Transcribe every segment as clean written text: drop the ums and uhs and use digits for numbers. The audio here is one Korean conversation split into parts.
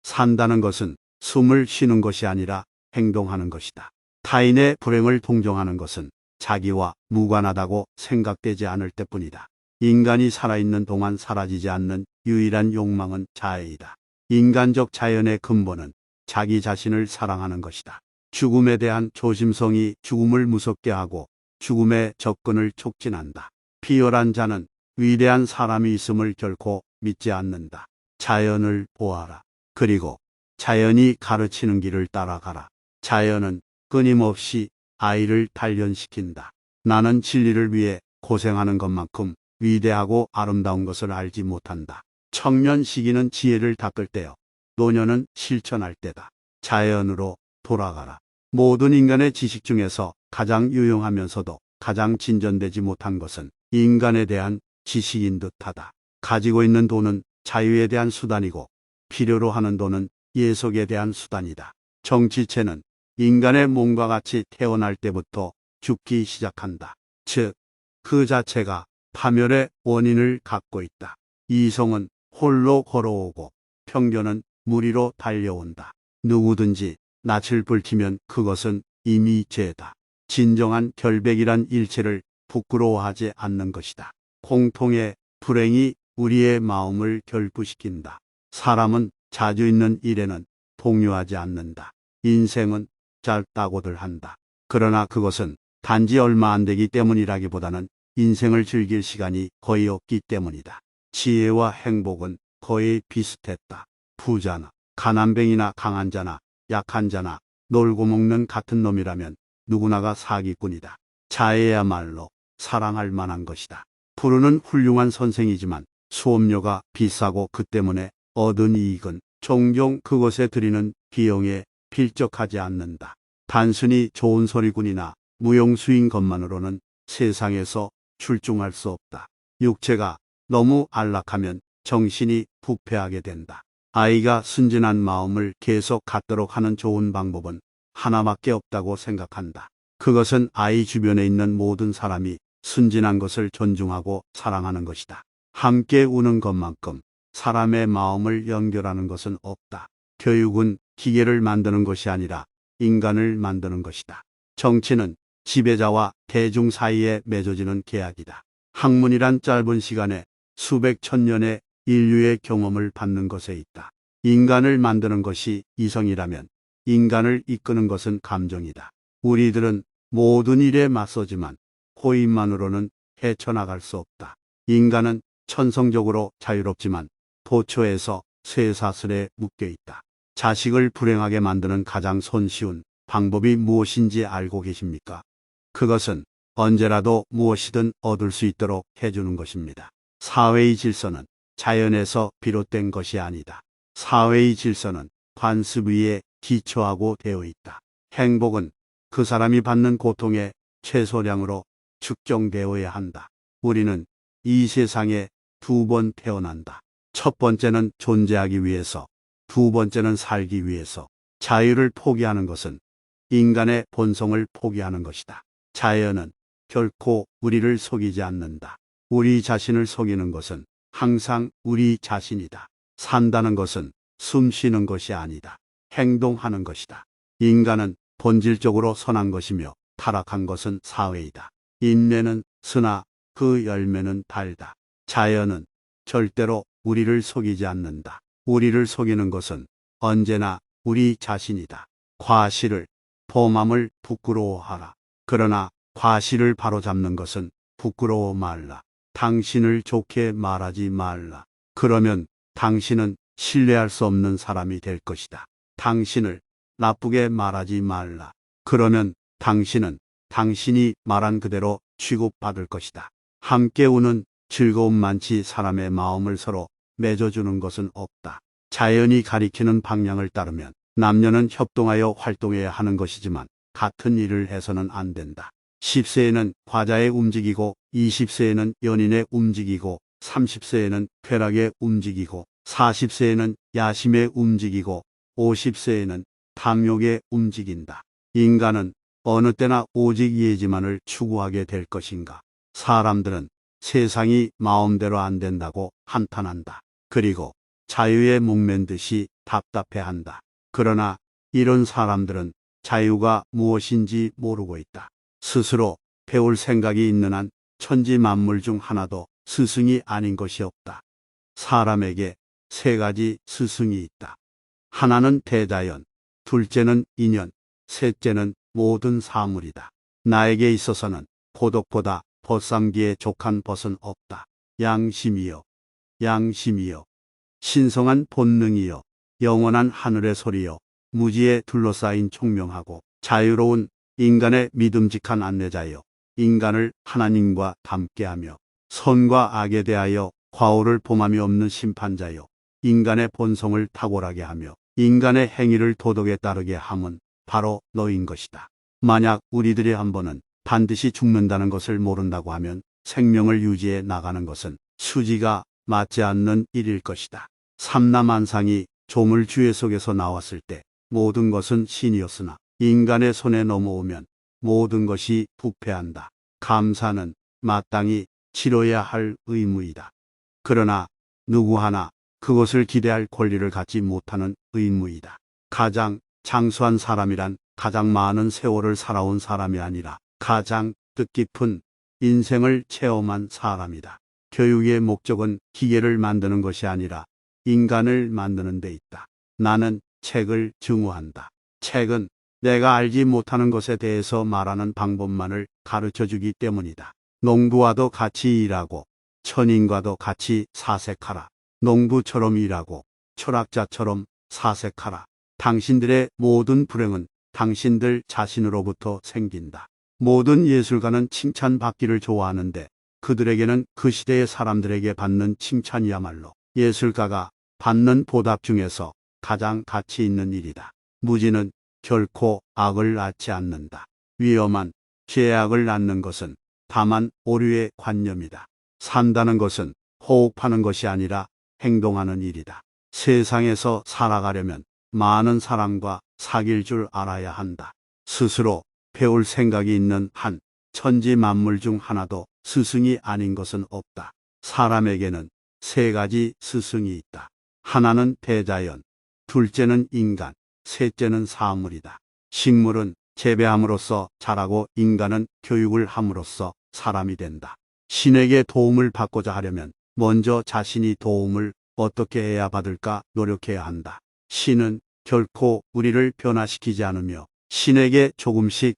산다는 것은 숨을 쉬는 것이 아니라 행동하는 것이다. 타인의 불행을 동정하는 것은 자기와 무관하다고 생각되지 않을 때뿐이다. 인간이 살아있는 동안 사라지지 않는 유일한 욕망은 자애이다. 인간적 자연의 근본은 자기 자신을 사랑하는 것이다. 죽음에 대한 조심성이 죽음을 무섭게 하고 죽음의 접근을 촉진한다. 비열한 자는 위대한 사람이 있음을 결코 믿지 않는다. 자연을 보아라. 그리고 자연이 가르치는 길을 따라가라. 자연은 끊임없이 아이를 단련시킨다. 나는 진리를 위해 고생하는 것만큼 위대하고 아름다운 것을 알지 못한다. 청년 시기는 지혜를 닦을 때요. 노년은 실천할 때다. 자연으로 돌아가라. 모든 인간의 지식 중에서 가장 유용하면서도 가장 진전되지 못한 것은 인간에 대한 지식인 듯하다. 가지고 있는 돈은 자유에 대한 수단이고 필요로 하는 돈은 예속에 대한 수단이다. 정치체는 인간의 몸과 같이 태어날 때부터 죽기 시작한다. 즉, 그 자체가 파멸의 원인을 갖고 있다. 이성은 홀로 걸어오고 편견은 무리로 달려온다. 누구든지 낯을 붉히면 그것은 이미 죄다. 진정한 결백이란 일체를 부끄러워하지 않는 것이다. 공통의 불행이 우리의 마음을 결부시킨다. 사람은 자주 있는 일에는 동요하지 않는다. 인생은 짧다고들 한다. 그러나 그것은 단지 얼마 안 되기 때문이라기보다는 인생을 즐길 시간이 거의 없기 때문이다. 지혜와 행복은 거의 비슷했다. 부자나 가난뱅이나 강한 자나 약한 자나 놀고 먹는 같은 놈이라면 누구나가 사기꾼이다. 자애야말로 사랑할 만한 것이다. 푸르는 훌륭한 선생이지만 수업료가 비싸고 그 때문에 얻은 이익은 종종 그것에 들이는 비용에 필적하지 않는다. 단순히 좋은 소리꾼이나 무용수인 것만으로는 세상에서 출중할 수 없다. 육체가 너무 안락하면 정신이 부패하게 된다. 아이가 순진한 마음을 계속 갖도록 하는 좋은 방법은 하나밖에 없다고 생각한다. 그것은 아이 주변에 있는 모든 사람이 순진한 것을 존중하고 사랑하는 것이다. 함께 우는 것만큼 사람의 마음을 연결하는 것은 없다. 교육은 기계를 만드는 것이 아니라 인간을 만드는 것이다. 정치는 지배자와 대중 사이에 맺어지는 계약이다. 학문이란 짧은 시간에 수백 천년의 인류의 경험을 받는 것에 있다. 인간을 만드는 것이 이성이라면 인간을 이끄는 것은 감정이다. 우리들은 모든 일에 맞서지만 호의만으로는 헤쳐나갈 수 없다. 인간은 천성적으로 자유롭지만 도처에서 쇠사슬에 묶여 있다. 자식을 불행하게 만드는 가장 손쉬운 방법이 무엇인지 알고 계십니까? 그것은 언제라도 무엇이든 얻을 수 있도록 해주는 것입니다. 사회의 질서는 자연에서 비롯된 것이 아니다. 사회의 질서는 관습 위에 기초하고 되어 있다. 행복은 그 사람이 받는 고통의 최소량으로 측정되어야 한다. 우리는 이 세상에 두 번 태어난다. 첫 번째는 존재하기 위해서, 두 번째는 살기 위해서. 자유를 포기하는 것은 인간의 본성을 포기하는 것이다. 자연은 결코 우리를 속이지 않는다. 우리 자신을 속이는 것은 항상 우리 자신이다. 산다는 것은 숨 쉬는 것이 아니다. 행동하는 것이다. 인간은 본질적으로 선한 것이며 타락한 것은 사회이다. 인내는 쓰나 그 열매는 달다. 자연은 절대로 우리를 속이지 않는다. 우리를 속이는 것은 언제나 우리 자신이다. 과실을, 범함을 부끄러워하라. 그러나 과실을 바로잡는 것은 부끄러워 말라. 당신을 좋게 말하지 말라. 그러면 당신은 신뢰할 수 없는 사람이 될 것이다. 당신을 나쁘게 말하지 말라. 그러면 당신은 당신이 말한 그대로 취급받을 것이다. 함께 우는 즐거움만치 사람의 마음을 서로 맺어주는 것은 없다. 자연이 가리키는 방향을 따르면 남녀는 협동하여 활동해야 하는 것이지만 같은 일을 해서는 안 된다. 10세에는 과자에 움직이고 20세에는 연인에 움직이고 30세에는 쾌락에 움직이고 40세에는 야심에 움직이고 50세에는 탐욕에 움직인다. 인간은 어느 때나 오직 예지만을 추구하게 될 것인가? 사람들은 세상이 마음대로 안 된다고 한탄한다. 그리고 자유에 목맨 듯이 답답해한다. 그러나 이런 사람들은 자유가 무엇인지 모르고 있다. 스스로 배울 생각이 있는 한 천지 만물 중 하나도 스승이 아닌 것이 없다. 사람에게 세 가지 스승이 있다. 하나는 대자연, 둘째는 인연, 셋째는 모든 사물이다. 나에게 있어서는 고독보다 벗삼기에 족한 벗은 없다. 양심이여, 양심이여, 신성한 본능이여, 영원한 하늘의 소리여, 무지에 둘러싸인 총명하고 자유로운 인간의 믿음직한 안내자여, 인간을 하나님과 닮게하며 선과 악에 대하여 과오를 범함이 없는 심판자여, 인간의 본성을 탁월하게 하며 인간의 행위를 도덕에 따르게 함은 바로 너인 것이다. 만약 우리들이 한 번은 반드시 죽는다는 것을 모른다고 하면 생명을 유지해 나가는 것은 수지가 맞지 않는 일일 것이다. 삼라만상이 조물주의 속에서 나왔을 때 모든 것은 신이었으나 인간의 손에 넘어오면 모든 것이 부패한다. 감사는 마땅히 치러야 할 의무이다. 그러나 누구 하나 그것을 기대할 권리를 갖지 못하는 의무이다. 가장 장수한 사람이란 가장 많은 세월을 살아온 사람이 아니라 가장 뜻깊은 인생을 체험한 사람이다. 교육의 목적은 기계를 만드는 것이 아니라 인간을 만드는 데 있다. 나는 책을 증오한다. 책은 내가 알지 못하는 것에 대해서 말하는 방법만을 가르쳐 주기 때문이다. 농부와도 같이 일하고 천인과도 같이 사색하라. 농부처럼 일하고 철학자처럼 사색하라. 당신들의 모든 불행은 당신들 자신으로부터 생긴다. 모든 예술가는 칭찬받기를 좋아하는데 그들에게는 그 시대의 사람들에게 받는 칭찬이야말로 예술가가 받는 보답 중에서 가장 가치 있는 일이다. 무지는 결코 악을 낳지 않는다. 위험한 죄악을 낳는 것은 다만 오류의 관념이다. 산다는 것은 호흡하는 것이 아니라 행동하는 일이다. 세상에서 살아가려면 많은 사람과 사귈 줄 알아야 한다. 스스로 배울 생각이 있는 한 천지 만물 중 하나도 스승이 아닌 것은 없다. 사람에게는 세 가지 스승이 있다. 하나는 대자연, 둘째는 인간, 셋째는 사물이다. 식물은 재배함으로써 자라고 인간은 교육을 함으로써 사람이 된다. 신에게 도움을 받고자 하려면 먼저 자신이 도움을 어떻게 해야 받을까 노력해야 한다. 신은 결코 우리를 변화시키지 않으며 신에게 조금씩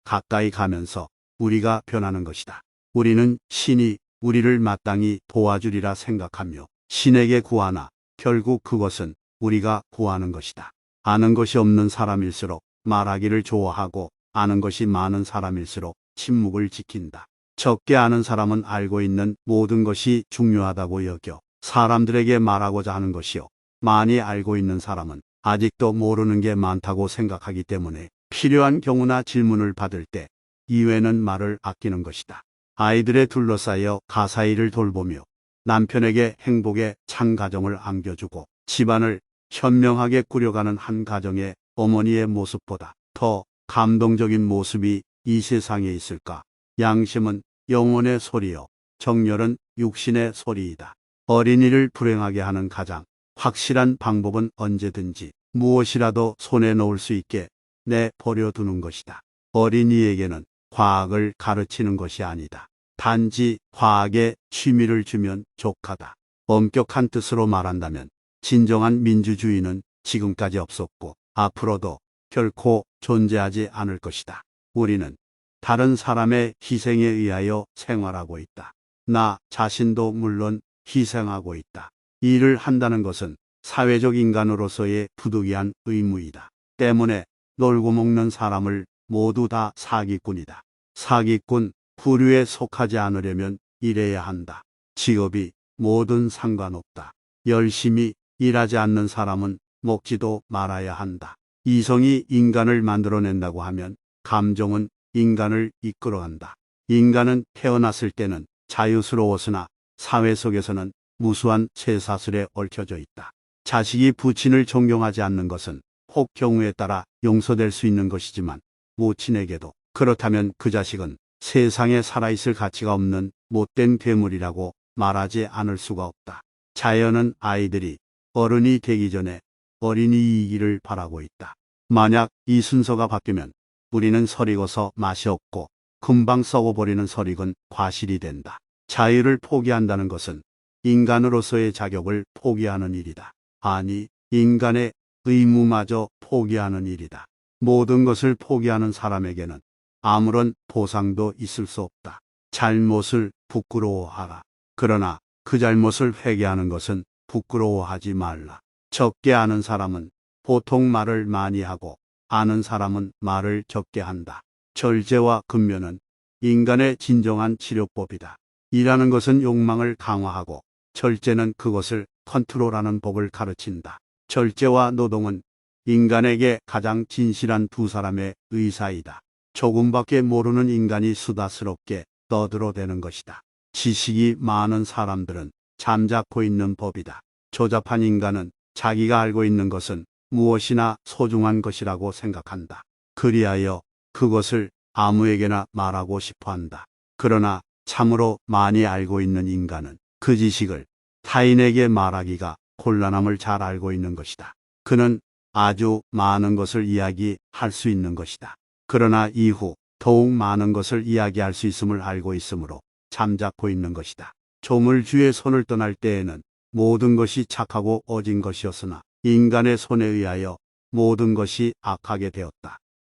가까이 가면서 우리가 변하는 것이다. 우리는 신이 우리를 마땅히 도와주리라 생각하며 신에게 구하나 결국 그것은 우리가 구하는 것이다. 아는 것이 없는 사람일수록 말하기를 좋아하고 아는 것이 많은 사람일수록 침묵을 지킨다. 적게 아는 사람은 알고 있는 모든 것이 중요하다고 여겨 사람들에게 말하고자 하는 것이요. 많이 알고 있는 사람은 아직도 모르는 게 많다고 생각하기 때문에 필요한 경우나 질문을 받을 때 이외는 말을 아끼는 것이다. 아이들에 둘러싸여 가사일을 돌보며 남편에게 행복의 찬 가정을 안겨주고 집안을 현명하게 꾸려가는 한 가정의 어머니의 모습보다 더 감동적인 모습이 이 세상에 있을까? 양심은 영혼의 소리요, 정열은 육신의 소리이다. 어린이를 불행하게 하는 가장 확실한 방법은 언제든지 무엇이라도 손에 넣을 수 있게 내버려두는 것이다. 어린이에게는 과학을 가르치는 것이 아니다. 단지 과학에 취미를 주면 족하다. 엄격한 뜻으로 말한다면 진정한 민주주의는 지금까지 없었고 앞으로도 결코 존재하지 않을 것이다. 우리는 다른 사람의 희생에 의하여 생활하고 있다. 나 자신도 물론 희생하고 있다. 일을 한다는 것은 사회적 인간으로서의 부득이한 의무이다. 때문에 놀고 먹는 사람을 모두 다 사기꾼이다. 사기꾼, 부류에 속하지 않으려면 일해야 한다. 직업이 뭐든 상관없다. 열심히 일하지 않는 사람은 먹지도 말아야 한다. 이성이 인간을 만들어낸다고 하면 감정은 인간을 이끌어간다. 인간은 태어났을 때는 자유스러웠으나 사회 속에서는 무수한 쇠사슬에 얽혀져 있다. 자식이 부친을 존경하지 않는 것은 혹 경우에 따라 용서될 수 있는 것이지만 모친에게도 그렇다면 그 자식은 세상에 살아있을 가치가 없는 못된 괴물이라고 말하지 않을 수가 없다. 자연은 아이들이 어른이 되기 전에 어린이 이기를 바라고 있다. 만약 이 순서가 바뀌면 우리는 설익어서 맛이 없고 금방 썩어버리는 설익은 과실이 된다. 자유를 포기한다는 것은 인간으로서의 자격을 포기하는 일이다. 아니, 인간의 의무마저 포기하는 일이다. 모든 것을 포기하는 사람에게는 아무런 보상도 있을 수 없다. 잘못을 부끄러워하라. 그러나 그 잘못을 회개하는 것은 부끄러워하지 말라. 적게 아는 사람은 보통 말을 많이 하고 아는 사람은 말을 적게 한다. 절제와 근면은 인간의 진정한 치료법이다. 일하는 것은 욕망을 강화하고 절제는 그것을 컨트롤하는 법을 가르친다. 절제와 노동은 인간에게 가장 진실한 두 사람의 의사이다. 조금밖에 모르는 인간이 수다스럽게 떠들어대는 것이다. 지식이 많은 사람들은 잠자코 있는 법이다. 조잡한 인간은 자기가 알고 있는 것은 무엇이나 소중한 것이라고 생각한다. 그리하여 그것을 아무에게나 말하고 싶어 한다. 그러나 참으로 많이 알고 있는 인간은 그 지식을 타인에게 말하기가 곤란함을 잘 알고 있는 것이다. 그는 아주 많은 것을 이야기할 수 있는 것이다. 그러나 이후 더욱 많은 것을 이야기할 수 있음을 알고 있으므로 잠자코 있는 것이다. 조물주의 손을 떠날 때에는 모든 것이 착하고 어진 것이었으나 인간의 손에 의하여 모든 것이 악하게 되었다.